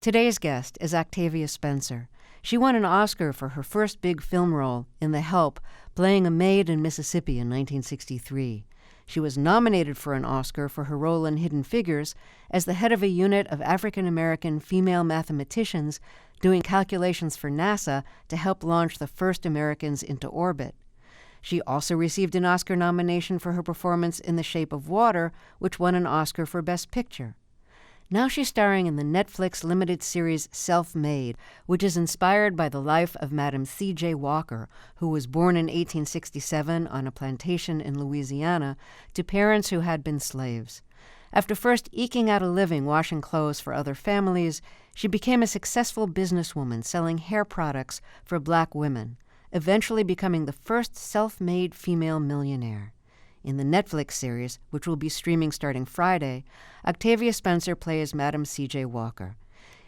Today's guest is Octavia Spencer. She won an Oscar for her first big film role in The Help, playing a maid in Mississippi in 1963. She was nominated for an Oscar for her role in Hidden Figures as the head of a unit of African-American female mathematicians doing calculations for NASA to help launch the first Americans into orbit. She also received an Oscar nomination for her performance in The Shape of Water, which won an Oscar for Best Picture. Now she's starring in the Netflix limited series Self-Made, which is inspired by the life of Madam C.J. Walker, who was born in 1867 on a plantation in Louisiana to parents who had been slaves. After first eking out a living washing clothes for other families, she became a successful businesswoman selling hair products for black women, eventually becoming the first self-made female millionaire. In the Netflix series, which will be streaming starting Friday, Octavia Spencer plays Madam C.J. Walker.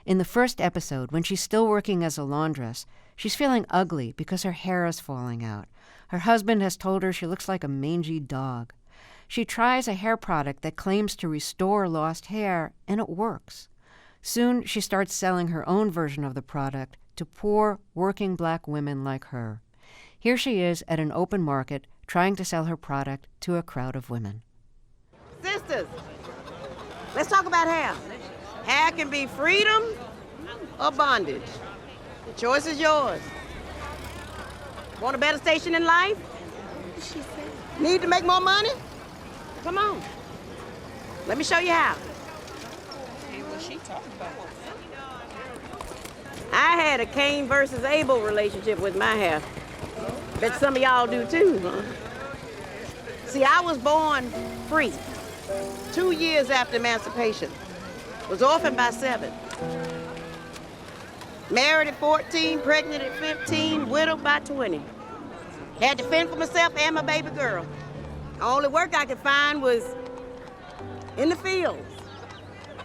In the first episode, when she's still working as a laundress, she's feeling ugly because her hair is falling out. Her husband has told her she looks like a mangy dog. She tries a hair product that claims to restore lost hair, and it works. Soon, she starts selling her own version of the product to poor, working black women like her. Here she is at an open market trying to sell her product to a crowd of women. Sisters, let's talk about hair. Hair can be freedom or bondage. The choice is yours. Want a better station in life? Need to make more money? Come on. Let me show you how. I had a Cain versus Abel relationship with my hair. Bet some of y'all do too, huh? See, I was born free 2 years after emancipation. Was orphaned by 7. Married at 14, pregnant at 15, widowed by 20. Had to fend for myself and my baby girl. The only work I could find was in the fields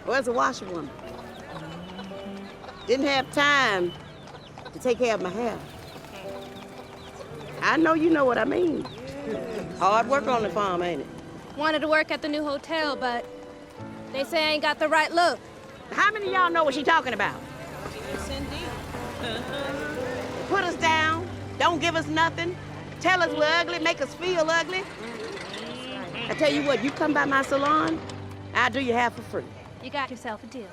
or as a washerwoman. Didn't have time to take care of my hair. I know you know what I mean. Hard work on the farm, ain't it? Wanted to work at the new hotel, but they say I ain't got the right look. How many of y'all know what she's talking about? Yes, indeed. Put us down, don't give us nothing, tell us we're ugly, make us feel ugly. I tell you what, you come by my salon, I'll do your hair for free. You got yourself a deal.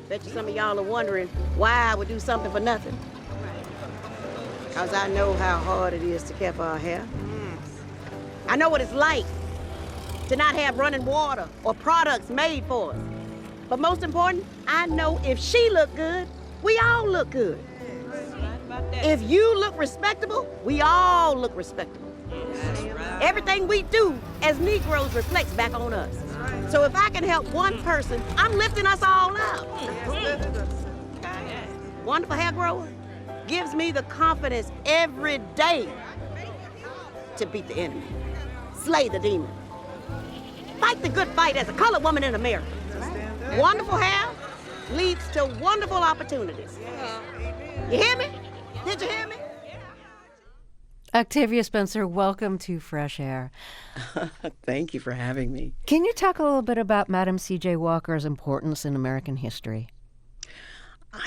Bet you some of y'all are wondering why I would do something for nothing. Because I know how hard it is to care for our hair. I know what it's like to not have running water or products made for us. But most important, I know if she look good, we all look good. If you look respectable, we all look respectable. Everything we do as Negroes reflects back on us. So if I can help one person, I'm lifting us all up. Wonderful hair grower gives me the confidence every day to beat the enemy, slay the demon, fight the good fight as a colored woman in America. Wonderful hair leads to wonderful opportunities. You hear me? Did you hear me? Octavia Spencer, welcome to Fresh Air. Thank you for having me. Can you talk a little bit about Madam C.J. Walker's importance in American history?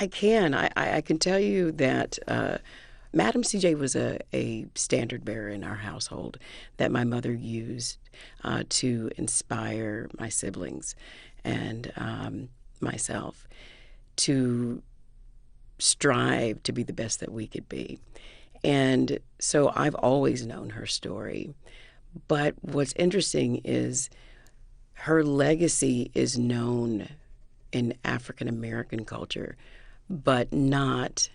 I can. I can tell you that Madam C.J. was a standard bearer in our household that my mother used to inspire my siblings and myself to strive to be the best that we could be. And so I've always known her story. But what's interesting is her legacy is known in African American culture, but not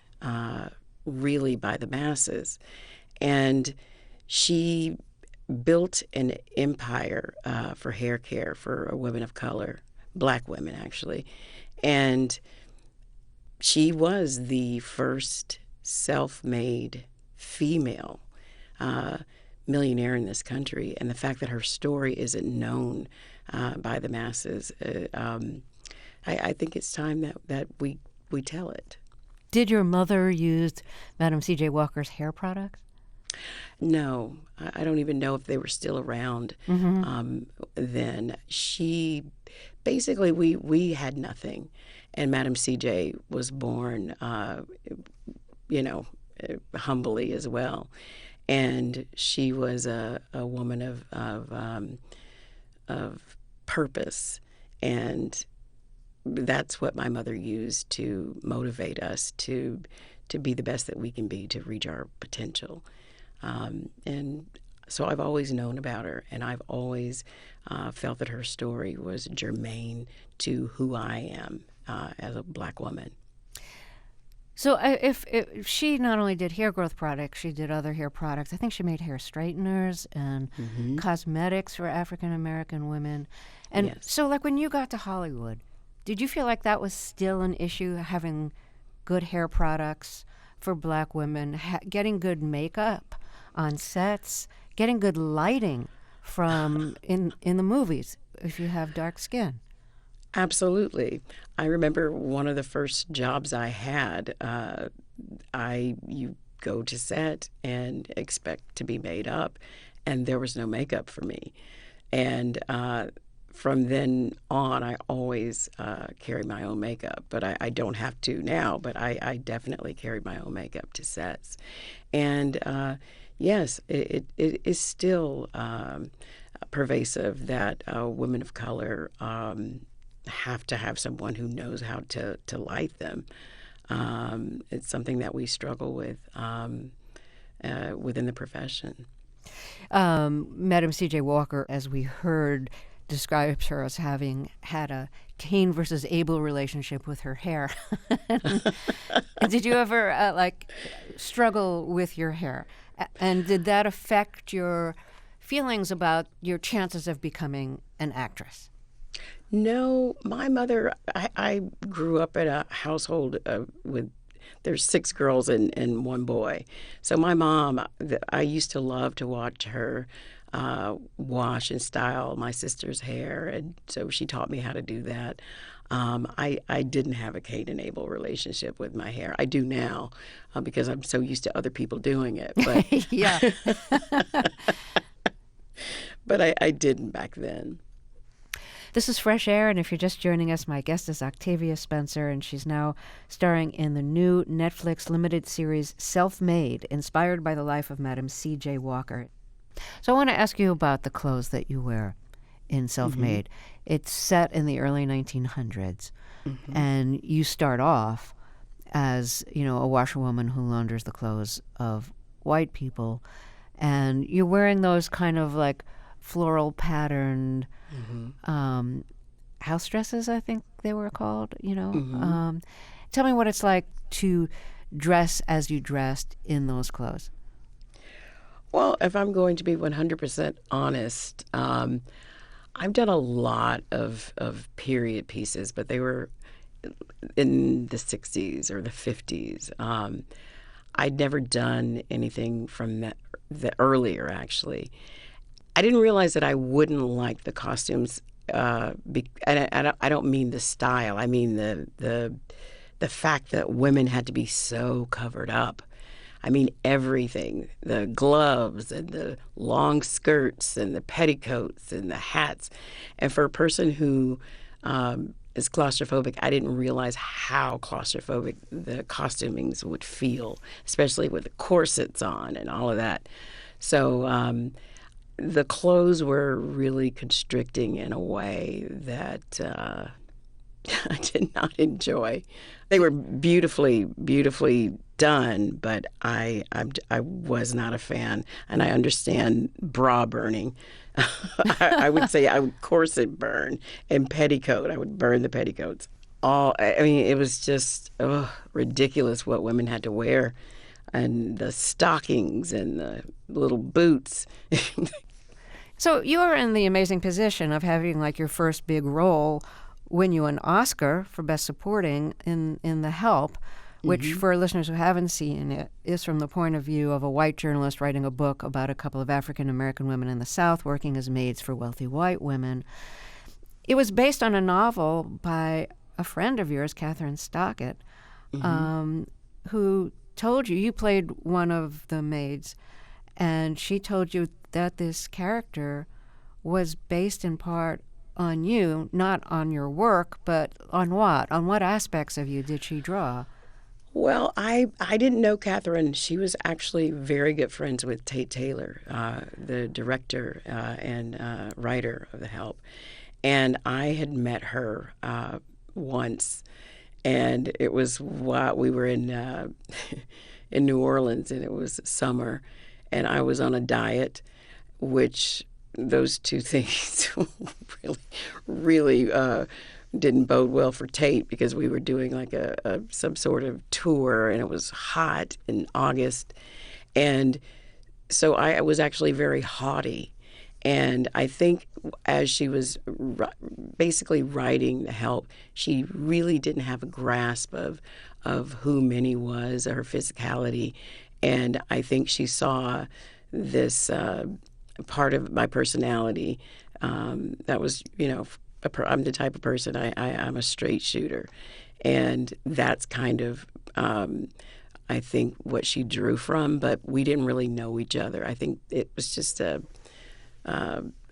really by the masses. And she built an empire for hair care for women of color, black women actually. And she was the first self-made female millionaire in this country. And the fact that her story isn't known by the masses, I think it's time that we tell it. Did your mother use Madam C.J. Walker's hair products? No, I don't even know if they were still around then. She, basically, we had nothing. And Madam C.J. was born, humbly as well. And she was a woman of purpose, and that's what my mother used to motivate us to be the best that we can be, to reach our potential. And so I've always known about her, and I've always felt that her story was germane to who I am as a Black woman. So if she not only did hair growth products, she did other hair products. I think she made hair straighteners and cosmetics for African American women. And Yes. so, like, when you got to Hollywood, did you feel like that was still an issue, having good hair products for Black women, getting good makeup on sets, getting good lighting from in the movies if you have dark skin? Absolutely. I remember one of the first jobs I had, you go to set and expect to be made up, and there was no makeup for me. And from then on, I always carry my own makeup, but I don't have to now, but I definitely carried my own makeup to sets. And yes, it is still pervasive that women of color have to have someone who knows how to light them. It's something that we struggle with within the profession. Madam C.J. Walker, as we heard, describes her as having had a Cain versus Abel relationship with her hair. And did you ever struggle with your hair? And did that affect your feelings about your chances of becoming an actress? No, my mother, I grew up in a household there's 6 girls and 1 boy. So my mom, I used to love to watch her wash and style my sister's hair, and so she taught me how to do that. I didn't have a Cain and Abel relationship with my hair. I do now because I'm so used to other people doing it. But Yeah. but I didn't back then. This is Fresh Air, and if you're just joining us, my guest is Octavia Spencer, and she's now starring in the new Netflix limited series Self-Made, inspired by the life of Madam C.J. Walker. So I want to ask you about the clothes that you wear in Self-Made. It's set in the early 1900s, and you start off as, a washerwoman who launders the clothes of white people, and you're wearing those kind of like floral patterned house dresses, I think they were called, Tell me what it's like to dress as you dressed in those clothes. Well, if I'm going to be 100% honest, I've done a lot of period pieces, but they were in the 60s or the 50s. I'd never done anything from the earlier, actually. I didn't realize that I wouldn't like the costumes, and I don't mean the style. I mean the fact that women had to be so covered up. I mean everything, the gloves and the long skirts and the petticoats and the hats. And for a person who is claustrophobic, I didn't realize how claustrophobic the costumings would feel, especially with the corsets on and all of that. So the clothes were really constricting in a way that I did not enjoy. They were beautifully, beautifully done, but I was not a fan. And I understand bra burning. I would say I would corset burn and petticoat. I would burn the petticoats. It was just ridiculous what women had to wear. And the stockings and the little boots. So you are in the amazing position of having like your first big role win you an Oscar for Best Supporting in The Help, which for listeners who haven't seen it is from the point of view of a white journalist writing a book about a couple of African American women in the South working as maids for wealthy white women. It was based on a novel by a friend of yours, Catherine Stockett, who told you played one of the maids, and she told you that this character was based in part on you, not on your work, but on what? On what aspects of you did she draw? Well, I didn't know Catherine. She was actually very good friends with Tate Taylor, the director and writer of The Help. And I had met her once, and it was while we were in in New Orleans, and it was summer, and I was on a diet, which those two things really didn't bode well for Tate, because we were doing like some sort of tour, and it was hot in August, and so I was actually very haughty. And I think as she was basically writing The Help, she really didn't have a grasp of who Minnie was, or her physicality. And I think she saw this part of my personality that was, I'm the type of person, I'm a straight shooter. And that's kind of, I think, what she drew from. But we didn't really know each other. I think it was just a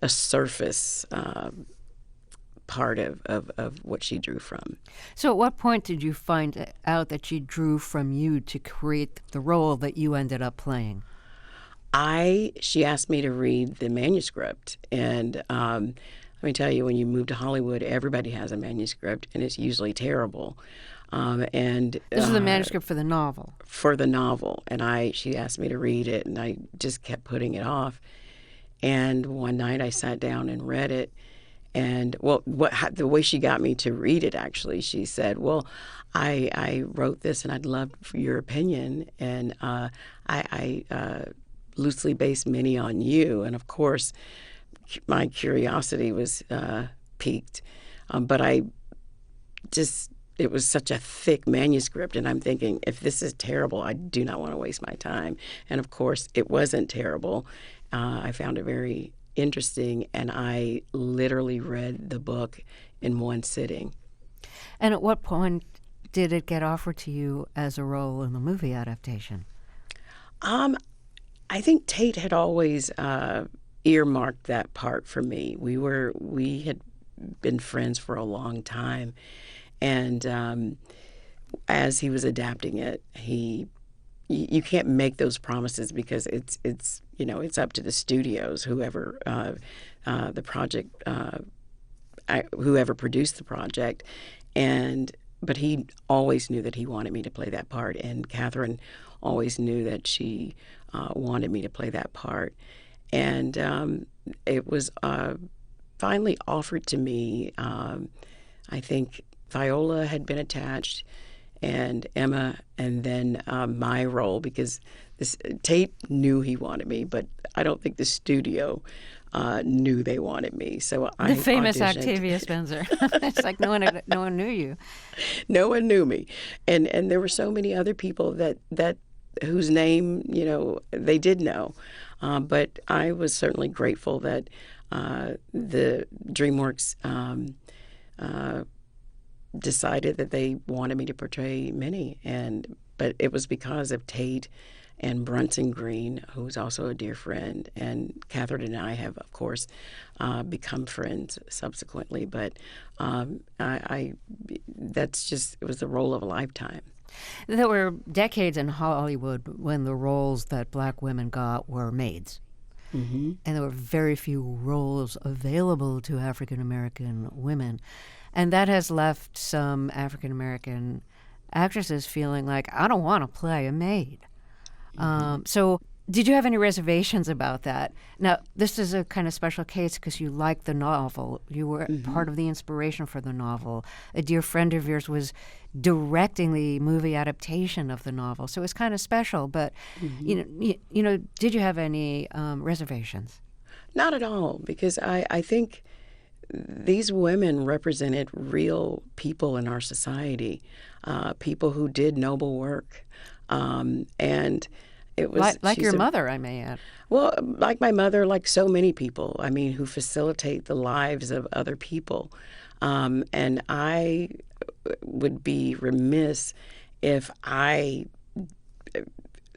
surface part of what she drew from. So at what point did you find out that she drew from you to create the role that you ended up playing? She asked me to read the manuscript, and let me tell you, when you move to Hollywood, everybody has a manuscript, and it's usually terrible. And this is the manuscript for the novel. For the novel, and she asked me to read it, and I just kept putting it off. And one night I sat down and read it, and the way she got me to read it, actually, she said, "Well, I wrote this, and I'd love for your opinion, and I loosely based Minnie on you." And of course, my curiosity was piqued, but it was such a thick manuscript, and I'm thinking, if this is terrible, I do not want to waste my time. And of course, it wasn't terrible. I found it very interesting, and I literally read the book in one sitting. And at what point did it get offered to you as a role in the movie adaptation? I think Tate had always earmarked that part for me. We had been friends for a long time, and as he was adapting it, you can't make those promises, because it's up to the studios, whoever the project, whoever produced the project, but he always knew that he wanted me to play that part, and Catherine always knew that she wanted me to play that part, and it was finally offered to me. I think Viola had been attached, and Emma, and then my role, because Tate knew he wanted me, but I don't think the studio knew they wanted me. So I the famous auditioned. Octavia Spencer. It's like no one knew you. No one knew me, and there were so many other people that whose name they did know, but I was certainly grateful that the DreamWorks decided that they wanted me to portray Minnie, but it was because of Tate and Brunson Green, who's also a dear friend, and Catherine and I have, of course, become friends subsequently. But it was the role of a lifetime. There were decades in Hollywood when the roles that black women got were maids. Mm-hmm. And there were very few roles available to African American women. And that has left some African American actresses feeling like, I don't want to play a maid. Mm-hmm. So did you have any reservations about that? Now, this is a kind of special case because you liked the novel. You were part of the inspiration for the novel. A dear friend of yours was directing the movie adaptation of the novel. So it's kind of special. But, did you have any reservations? Not at all, because I think these women represented real people in our society, people who did noble work. And it was like your mother, I may add. Well, like my mother, like so many people, who facilitate the lives of other people. And I would be remiss if I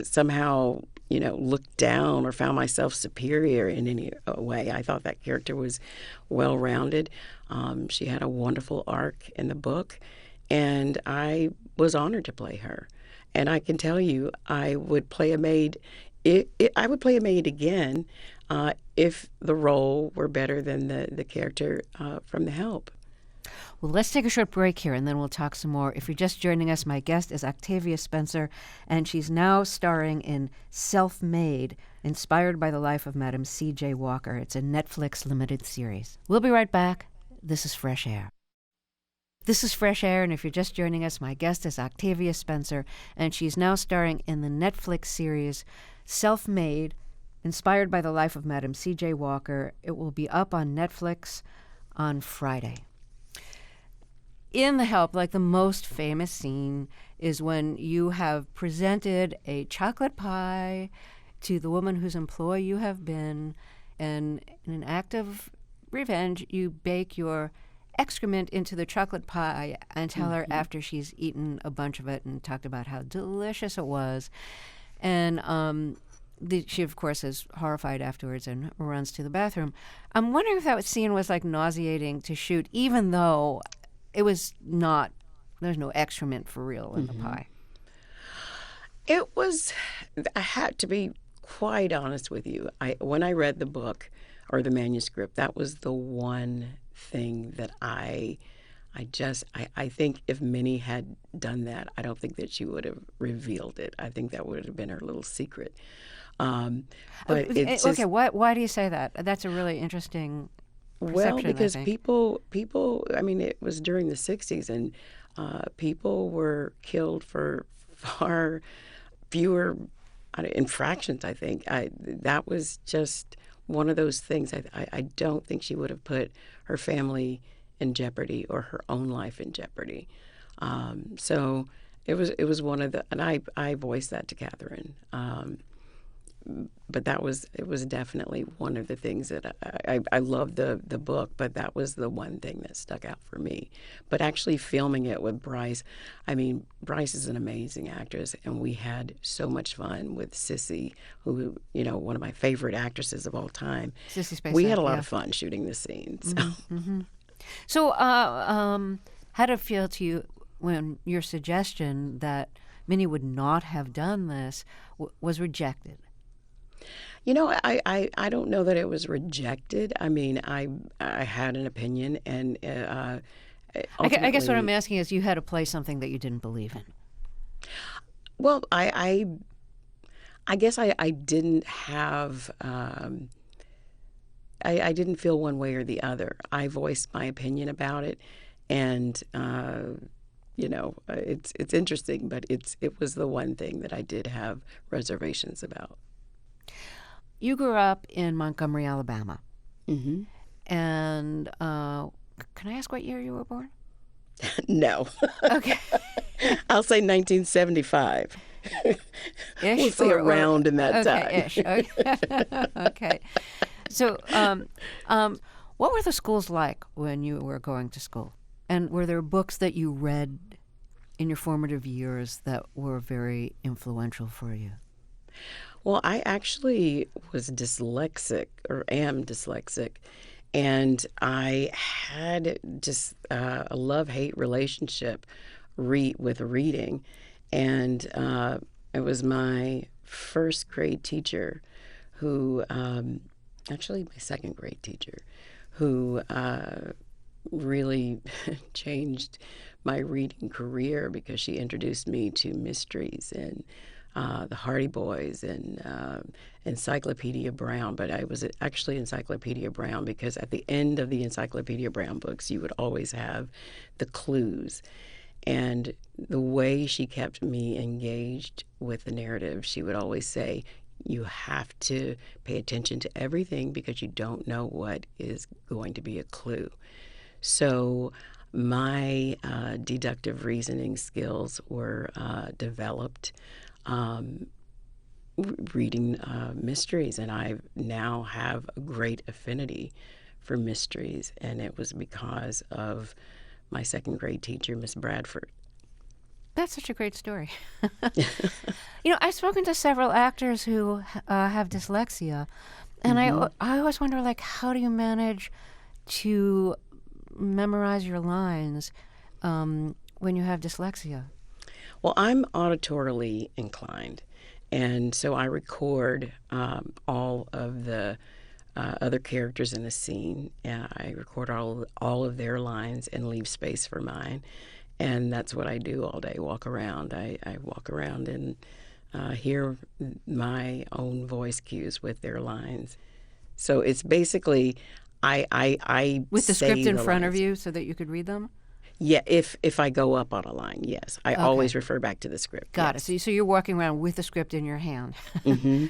somehow looked down or found myself superior in any way. I thought that character was well-rounded. She had a wonderful arc in the book, and I was honored to play her. And I can tell you, I would play a maid. I would play a maid again if the role were better than the character from The Help. Well, let's take a short break here, and then we'll talk some more. If you're just joining us, my guest is Octavia Spencer, and she's now starring in Self-Made, inspired by the life of Madam C.J. Walker. It's a Netflix limited series. We'll be right back. This is Fresh Air. This is Fresh Air, and if you're just joining us, my guest is Octavia Spencer, and she's now starring in the Netflix series Self-Made, inspired by the life of Madam C.J. Walker. It will be up on Netflix on Friday. In The Help, like the most famous scene is when you have presented a chocolate pie to the woman whose employee you have been, and in an act of revenge, you bake your excrement into the chocolate pie and tell her after she's eaten a bunch of it and talked about how delicious it was. And she, of course, is horrified afterwards and runs to the bathroom. I'm wondering if that scene was like nauseating to shoot, even though it was not, there's no excrement for real in the pie. It was, I had to be quite honest with you. When I read the book or the manuscript, that was the one thing that I think if Minnie had done that, I don't think that she would have revealed it. I think that would have been her little secret. But it's just, okay, why do you say that? That's a really interesting well, perception, because I think. people, I mean, it was during the 60s, and people were killed for far fewer infractions, I think. That was just one of those things. I don't think she would have put her family in jeopardy or her own life in jeopardy. So it was one of the, and I voiced that to Catherine. But it was definitely one of the things that I loved the book, but that was the one thing that stuck out for me. But actually filming it with Bryce, I mean, Bryce is an amazing actress, and we had so much fun with Sissy, who, one of my favorite actresses of all time. Sissy Spacek, we had a lot of fun shooting the scenes. So how did it feel to you when your suggestion that Minnie would not have done this was rejected? I don't know that it was rejected. I mean, I had an opinion, and I guess what I'm asking is, you had to play something that you didn't believe in. Well, I guess I didn't have. I didn't feel one way or the other. I voiced my opinion about it, and it's interesting, but it was the one thing that I did have reservations about. You grew up in Montgomery, Alabama. Mm-hmm. And can I ask what year you were born? No. Okay. I'll say 1975. Ish, we'll say around in that time. Ish. Okay. Okay. So what were the schools like when you were going to school? And were there books that you read in your formative years that were very influential for you? Well, I actually was dyslexic, or am dyslexic, and I had just a love-hate relationship with reading. And it was my first grade teacher who, actually my second grade teacher, who really changed my reading career, because she introduced me to mysteries and the Hardy Boys and Encyclopedia Brown. But I was actually Encyclopedia Brown, because at the end of the Encyclopedia Brown books, you would always have the clues. And the way she kept me engaged with the narrative, she would always say, you have to pay attention to everything, because you don't know what is going to be a clue. So my deductive reasoning skills were developed reading mysteries, and I now have a great affinity for mysteries, and it was because of my second grade teacher, Miss Bradford. That's such a great story. You know, I've spoken to several actors who have dyslexia, and I always wonder, like, how do you manage to memorize your lines when you have dyslexia? Well, I'm auditorily inclined, and so I record all of the other characters in the scene. I record all of their lines and leave space for mine, and that's what I do all day. Walk around. I walk around and hear my own voice cues with their lines. So it's basically I With the say script in front of lines. you so that you could read them? Yeah, if I go up on a line, yes. I always refer back to the script. Got yes. it. So you're walking around with the script in your hand,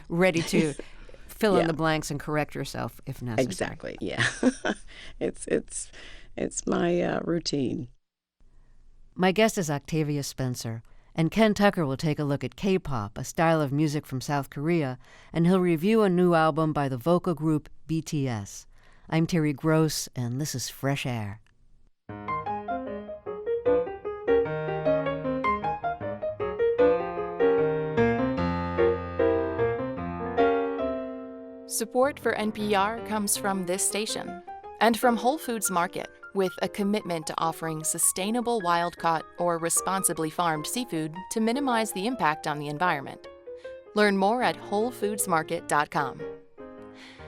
ready to fill in Yeah. the blanks and correct yourself if necessary. Exactly. Yeah. it's my routine. My guest is Octavia Spencer, and Ken Tucker will take a look at K-pop, a style of music from South Korea, and he'll review a new album by the vocal group BTS. I'm Terry Gross, and this is Fresh Air. Support for NPR comes from this station and from Whole Foods Market, with a commitment to offering sustainable wild-caught or responsibly farmed seafood to minimize the impact on the environment. Learn more at WholeFoodsMarket.com.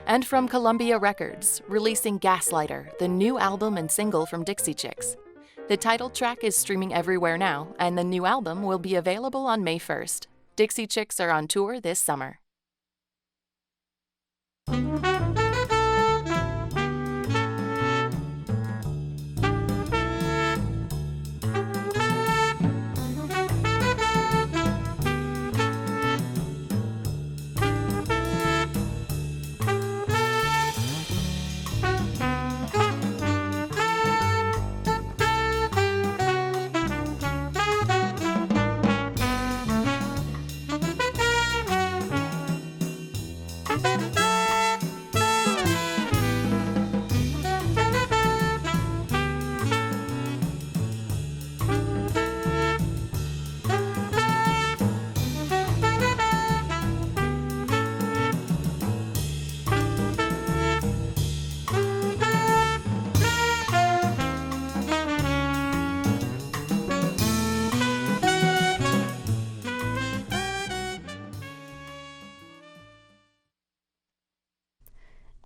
And from Columbia Records, releasing Gaslighter, the new album and single from Dixie Chicks. The title track is streaming everywhere now, and the new album will be available on May 1st. Dixie Chicks are on tour this summer.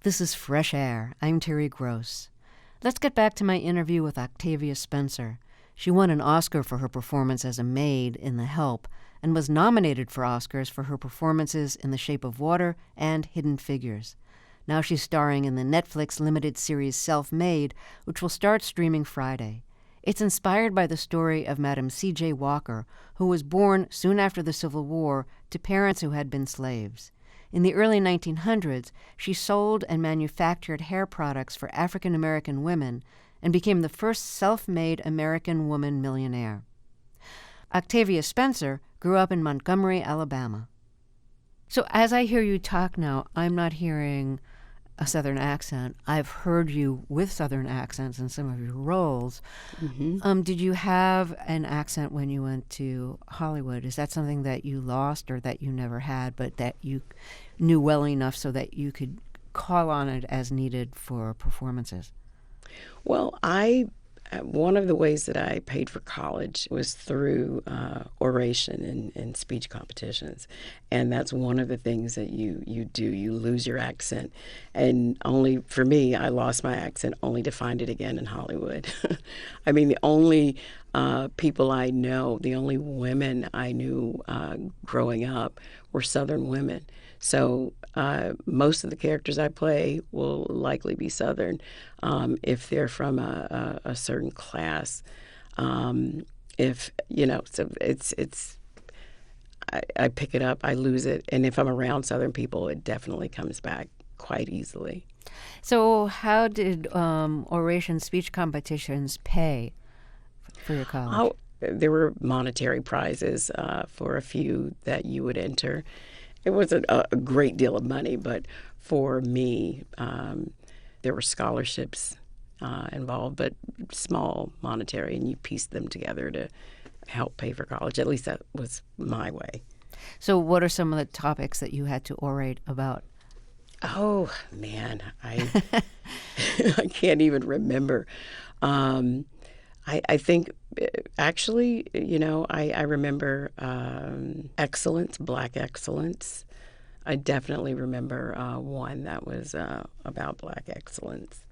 This is Fresh Air. I'm Terry Gross. Let's get back to my interview with Octavia Spencer. She won an Oscar for her performance as a maid in The Help and was nominated for Oscars for her performances in The Shape of Water and Hidden Figures. Now she's starring in the Netflix limited series Self-Made, which will start streaming Friday. It's inspired by the story of Madam C.J. Walker, who was born soon after the Civil War to parents who had been slaves. In the early 1900s, she sold and manufactured hair products for African American women and became the first self-made American woman millionaire. Octavia Spencer grew up in Montgomery, Alabama. So as I hear you talk now, I'm not hearing a Southern accent. I've heard you with Southern accents in some of your roles. Did you have an accent when you went to Hollywood? Is that something that you lost or that you never had, but that you knew well enough so that you could call on it as needed for performances? Well, one of the ways that I paid for college was through oration and speech competitions. And that's one of the things that you do. You lose your accent. And only, for me, I lost my accent only to find it again in Hollywood. I mean, the only people I know, the only women I knew growing up were Southern women. So most of the characters I play will likely be Southern if they're from a certain class. If so it's I pick it up, I lose it, and if I'm around Southern people, it definitely comes back quite easily. So how did oration speech competitions pay for your college? There were monetary prizes for a few that you would enter. It wasn't a great deal of money, but for me, there were scholarships involved, but small monetary, and you pieced them together help pay for college. At least that was my way. So what are some of the topics that you had to orate about? Oh, man, I I can't even remember. I think, actually, I remember excellence, Black excellence. I definitely remember one that was about Black excellence.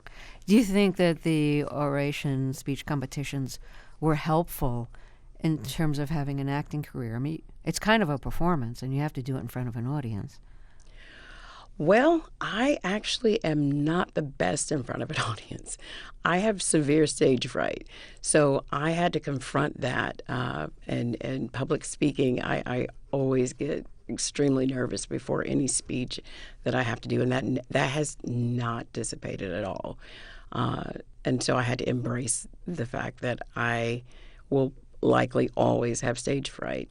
Do you think that the oration speech competitions were helpful in terms of having an acting career? I mean, it's kind of a performance, and you have to do it in front of an audience. Well, I actually am not the best in front of an audience. I have severe stage fright, so I had to confront that. And public speaking, I always get extremely nervous before any speech that I have to do, and that has not dissipated at all. And so I had to embrace the fact that I will likely always have stage fright.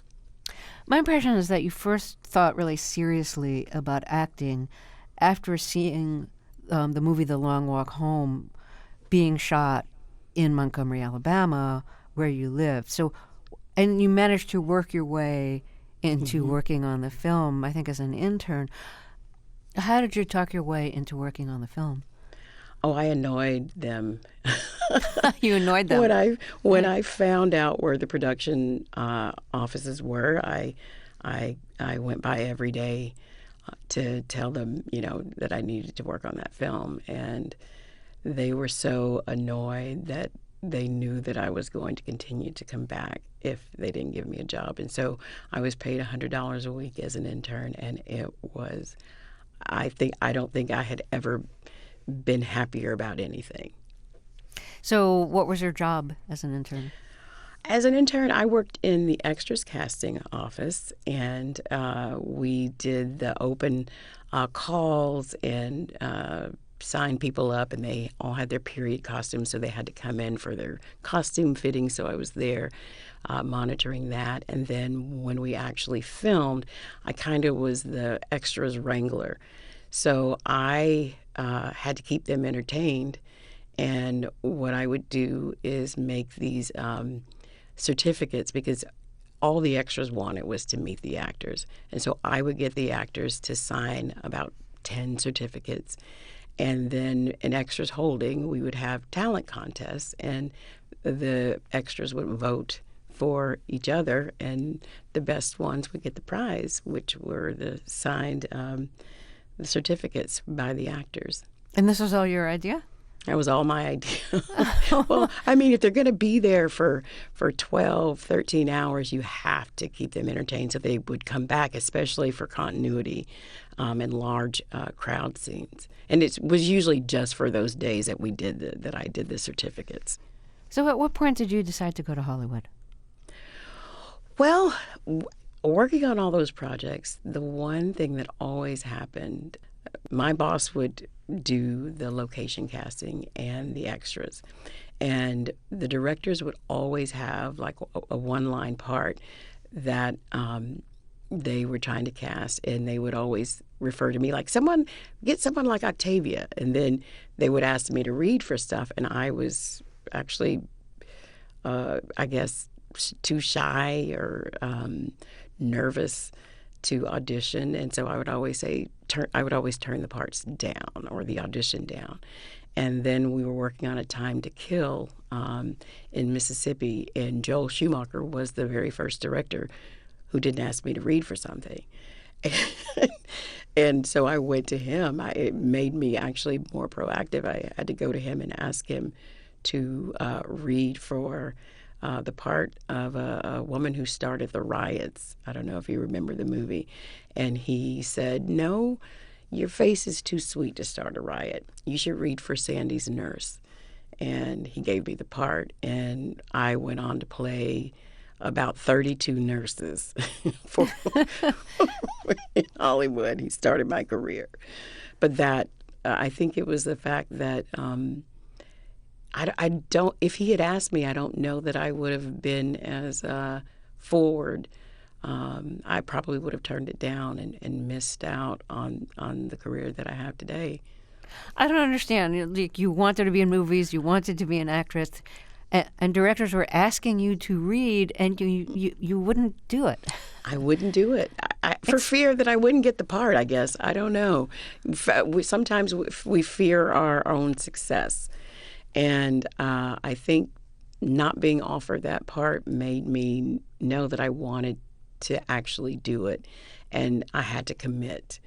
My impression is that you first thought really seriously about acting after seeing the movie The Long Walk Home being shot in Montgomery, Alabama, where you lived. So, and you managed to work your way into working on the film, I think, as an intern. How did you talk your way into working on the film? Oh, I annoyed them. You annoyed them. When I found out where the production offices were, I went by every day to tell them, that I needed to work on that film, and they were so annoyed that they knew that I was going to continue to come back if they didn't give me a job. And so I was paid $100 a week as an intern, and it was, I don't think I had ever been happier about anything. So what was your job as an intern? As an intern, I worked in the extras casting office, and we did the open calls and signed people up, and they all had their period costumes, so they had to come in for their costume fitting. So I was there monitoring that. And then when we actually filmed, I kind of was the extras wrangler. So I had to keep them entertained. And what I would do is make these certificates, because all the extras wanted was to meet the actors. And so I would get the actors to sign about 10 certificates. And then in Extras Holding, we would have talent contests, and the extras would vote for each other, and the best ones would get the prize, which were the signed the certificates by the actors. And this was all your idea? That was all my idea. Well, I mean, if they're going to be there for 12, 13 hours, you have to keep them entertained so they would come back, especially for continuity and large crowd scenes. And it was usually just for those days that that I did the certificates. So at what point did you decide to go to Hollywood? Well, working on all those projects, the one thing that always happened, my boss would do the location casting and the extras. And the directors would always have like a one-line part that they were trying to cast, and they would always refer to me like, get someone like Octavia. And then they would ask me to read for stuff, and I was actually, I guess, too shy or nervous to audition, and so I would always turn the parts down or the audition down. And then we were working on A Time to Kill in Mississippi, and Joel Schumacher was the very first director who didn't ask me to read for something. And so I went to him. It made me actually more proactive. I had to go to him and ask him to read for the part of a woman who started the riots. I don't know if you remember the movie. And he said, "No, your face is too sweet to start a riot. You should read for Sandy's nurse." And he gave me the part, and I went on to play about 32 nurses in Hollywood. He started my career. But that, I think it was the fact that I don't, if he had asked me, I don't know that I would have been as forward. I probably would have turned it down and missed out on the career that I have today. I don't understand. Like, you wanted to be in movies, you wanted to be an actress. And directors were asking you to read, and you wouldn't do it. I wouldn't do it for fear that I wouldn't get the part, I guess. I don't know. Sometimes we fear our own success. And I think not being offered that part made me know that I wanted to actually do it. And I had to commit.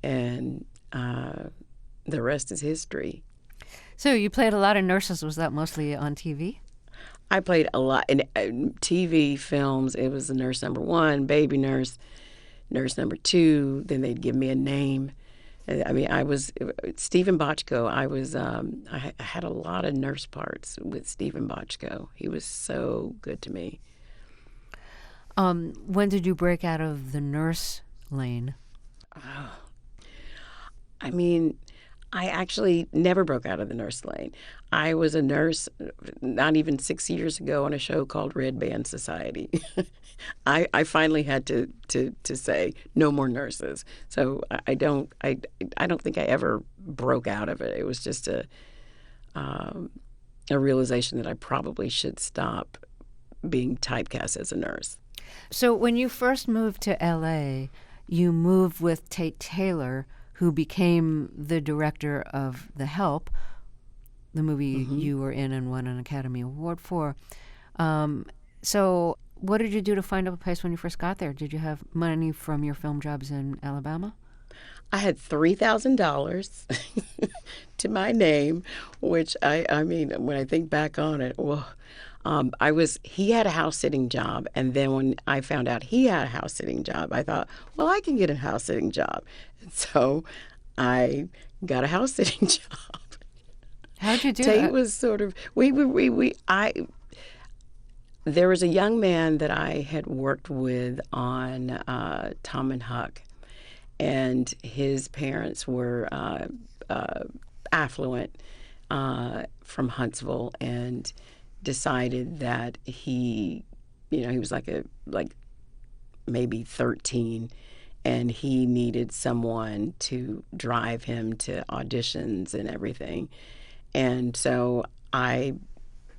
And the rest is history. So you played a lot of nurses. Was that mostly on TV? I played a lot in TV, films. It was the nurse number 1, baby nurse, nurse number 2. Then they'd give me a name. I mean, I was Stephen Bochco. I had a lot of nurse parts with Stephen Bochco. He was so good to me. When did you break out of the nurse lane? I mean, I actually never broke out of the nurse lane. I was a nurse not even 6 years ago on a show called Red Band Society. I finally had to say no more nurses. So I don't think I ever broke out of it. It was just a realization that I probably should stop being typecast as a nurse. So when you first moved to L.A., you moved with Tate Taylor, who became the director of The Help, the movie you were in and won an Academy Award for. So what did you do to find a place when you first got there? Did you have money from your film jobs in Alabama? I had $3,000 to my name, which I mean, when I think back on it, well, he had a house sitting job. And then when I found out he had a house sitting job, I thought, well, I can get a house sitting job. And so I got a house sitting job. How'd you do Tate that? was sort of, there was a young man that I had worked with on Tom and Huck, and his parents were affluent from Huntsville, and decided that he was like maybe 13, and he needed someone to drive him to auditions and everything. And so I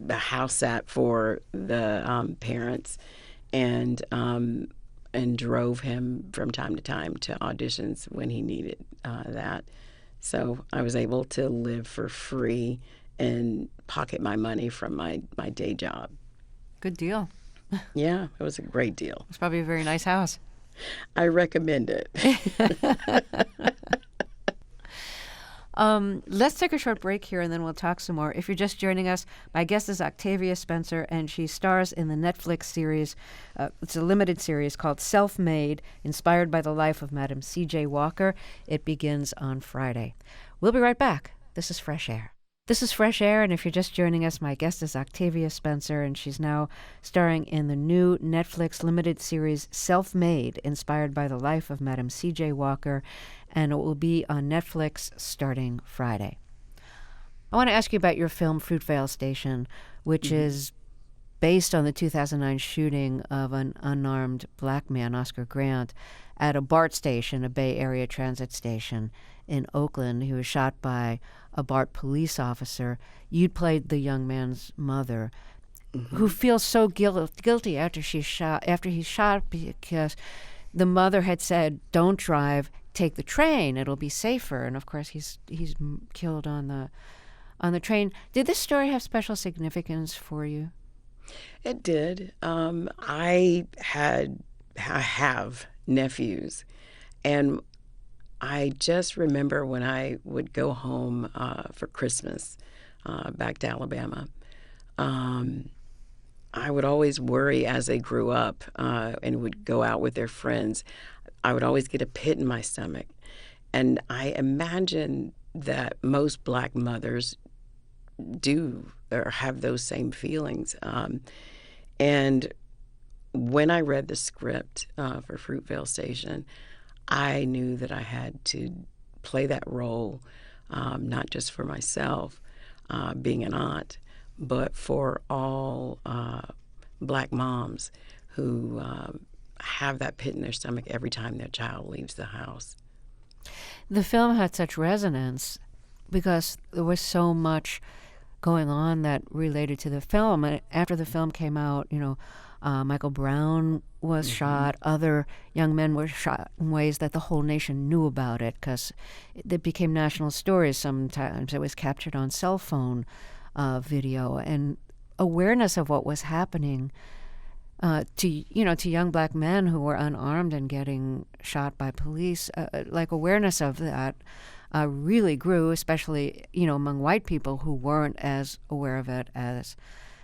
house sat for the parents and drove him from time to time to auditions when he needed that. So I was able to live for free and pocket my money from my day job. Good deal. Yeah, it was a great deal. It's probably a very nice house. I recommend it. Let's take a short break here, and then we'll talk some more. If you're just joining us, my guest is Octavia Spencer, and she stars in the Netflix series. It's a limited series called Self-Made, inspired by the life of Madam C.J. Walker. It begins on Friday. We'll be right back. This is Fresh Air. This is Fresh Air, and if you're just joining us, my guest is Octavia Spencer, and she's now starring in the new Netflix limited series Self-Made, inspired by the life of Madam C.J. Walker, and it will be on Netflix starting Friday. I want to ask you about your film Fruitvale Station, which is based on the 2009 shooting of an unarmed black man, Oscar Grant, at a BART station, a Bay Area transit station in Oakland. He was shot by a BART police officer. You'd played the young man's mother, who feels so guilty after he shot because the mother had said, "Don't drive, take the train. It'll be safer." And of course, he's killed on the train. Did this story have special significance for you? It did. I have nephews, and I just remember when I would go home for Christmas back to Alabama, I would always worry as they grew up and would go out with their friends. I would always get a pit in my stomach. And I imagine that most black mothers do or have those same feelings. And when I read the script for Fruitvale Station, I knew that I had to play that role, not just for myself, being an aunt, but for all black moms who have that pit in their stomach every time their child leaves the house. The film had such resonance because there was so much going on that related to the film. And after the film came out, Michael Brown was shot. Other young men were shot in ways that the whole nation knew about it because it became national stories. Sometimes it was captured on cell phone video, and awareness of what was happening to young black men who were unarmed and getting shot by police. Awareness of that really grew, especially among white people who weren't as aware of it as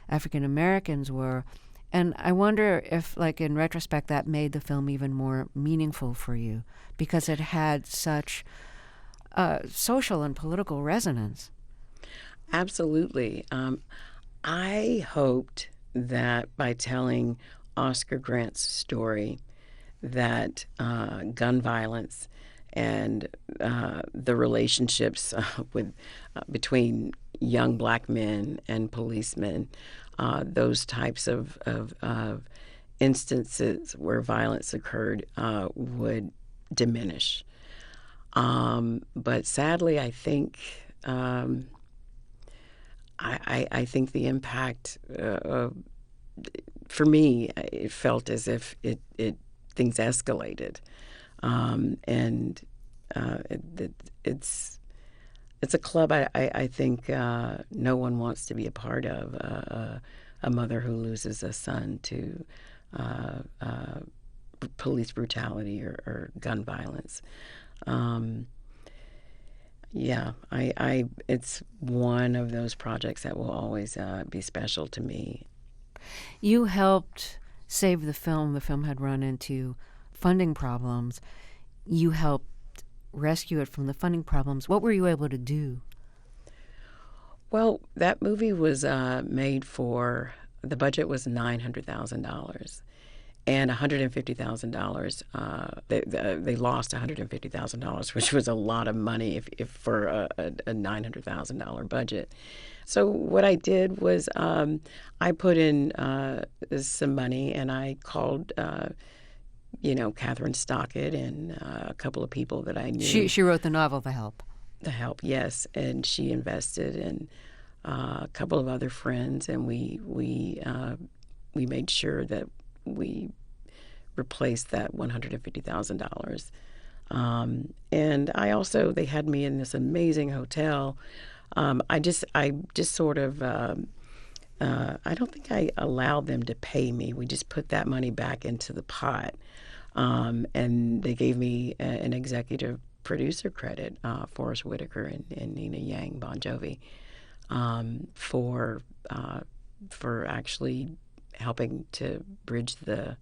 African Americans were. And I wonder if, in retrospect, that made the film even more meaningful for you because it had such social and political resonance. Absolutely. I hoped that by telling Oscar Grant's story, that gun violence and the relationships between young black men and policemen, those types of instances where violence occurred would diminish. But sadly, I think I think the impact for me, it felt as if things escalated, and it's a club I think no one wants to be a part of. A mother who loses a son to police brutality or gun violence. It's one of those projects that will always be special to me. You helped save the film. The film had run into funding problems. You helped rescue it from the funding problems. What were you able to do? Well, that movie was made for, the budget was $900,000. And $150,000, they lost $150,000, which was a lot of money if for a $900,000 budget. So what I did was I put in some money, and I called, Catherine Stockett and a couple of people that I knew. She wrote the novel, The Help. The Help, yes, and she invested in a couple of other friends, and we made sure that we replaced that $150,000. And I also, they had me in this amazing hotel. I just sort of, I don't think I allowed them to pay me. We just put that money back into the pot. And they gave me an executive producer credit, Forrest Whitaker and Nina Yang Bon Jovi, for actually helping to bridge the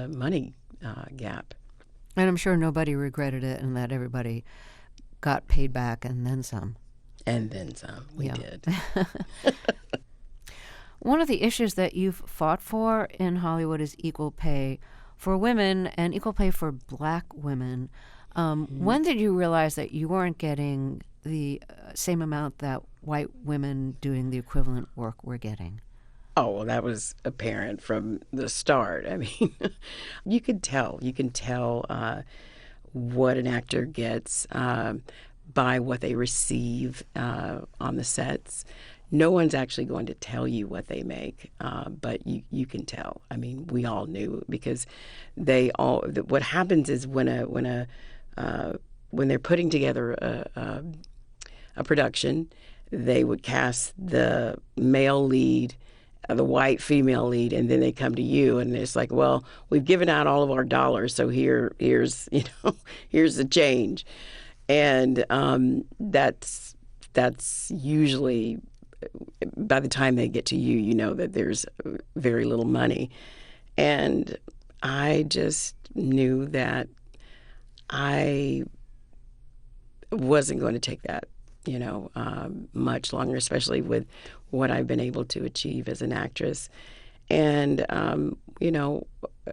money gap. And I'm sure nobody regretted it, and that everybody got paid back and then some. And then some. We did. One of the issues that you've fought for in Hollywood is equal pay for women and equal pay for black women. When did you realize that you weren't getting the same amount that white women doing the equivalent work were getting? Oh, well, that was apparent from the start. I mean, you can tell what an actor gets by what they receive on the sets. No one's actually going to tell you what they make, but you can tell. I mean, we all knew because what happens is when they're putting together a production, they would cast the male lead, the white female lead, and then they come to you, and it's like, well, we've given out all of our dollars, so here's the change, and that's usually, by the time they get to you, you know that there's very little money, and I just knew that I wasn't going to take that much longer, especially with what I've been able to achieve as an actress. And,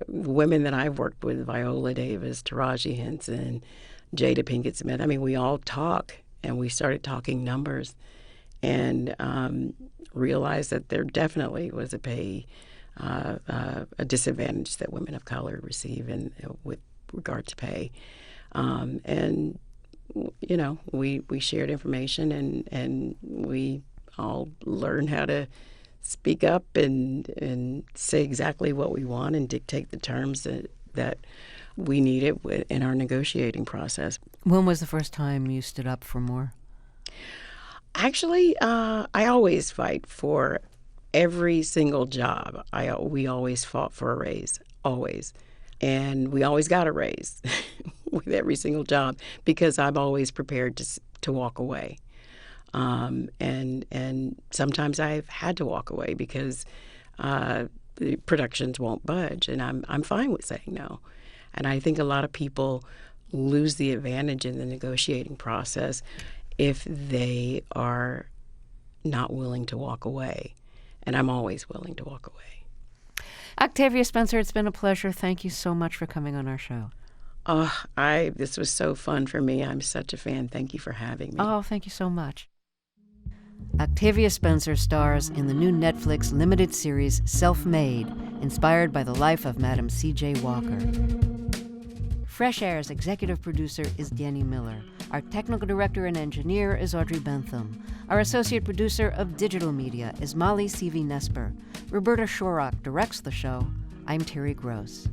women that I've worked with, Viola Davis, Taraji Henson, Jada Pinkett Smith, I mean, we all talk, and we started talking numbers and realized that there definitely was a disadvantage that women of color receive with regard to pay. And we shared information, and we I'll learn how to speak up and say exactly what we want and dictate the terms that we need it in our negotiating process. When was the first time you stood up for more? Actually, I always fight for every single job. We always fought for a raise, always. And we always got a raise with every single job because I'm always prepared to walk away. And sometimes I've had to walk away because the productions won't budge, and I'm fine with saying no. And I think a lot of people lose the advantage in the negotiating process if they are not willing to walk away. And I'm always willing to walk away. Octavia Spencer, it's been a pleasure. Thank you so much for coming on our show. This was so fun for me. I'm such a fan. Thank you for having me. Oh, thank you so much. Octavia Spencer stars in the new Netflix limited series Self-Made, inspired by the life of Madam C.J. Walker. Fresh Air's executive producer is Danny Miller. Our technical director and engineer is Audrey Bentham. Our associate producer of digital media is Molly C.V. Nesper. Roberta Shorrock directs the show. I'm Terry Gross.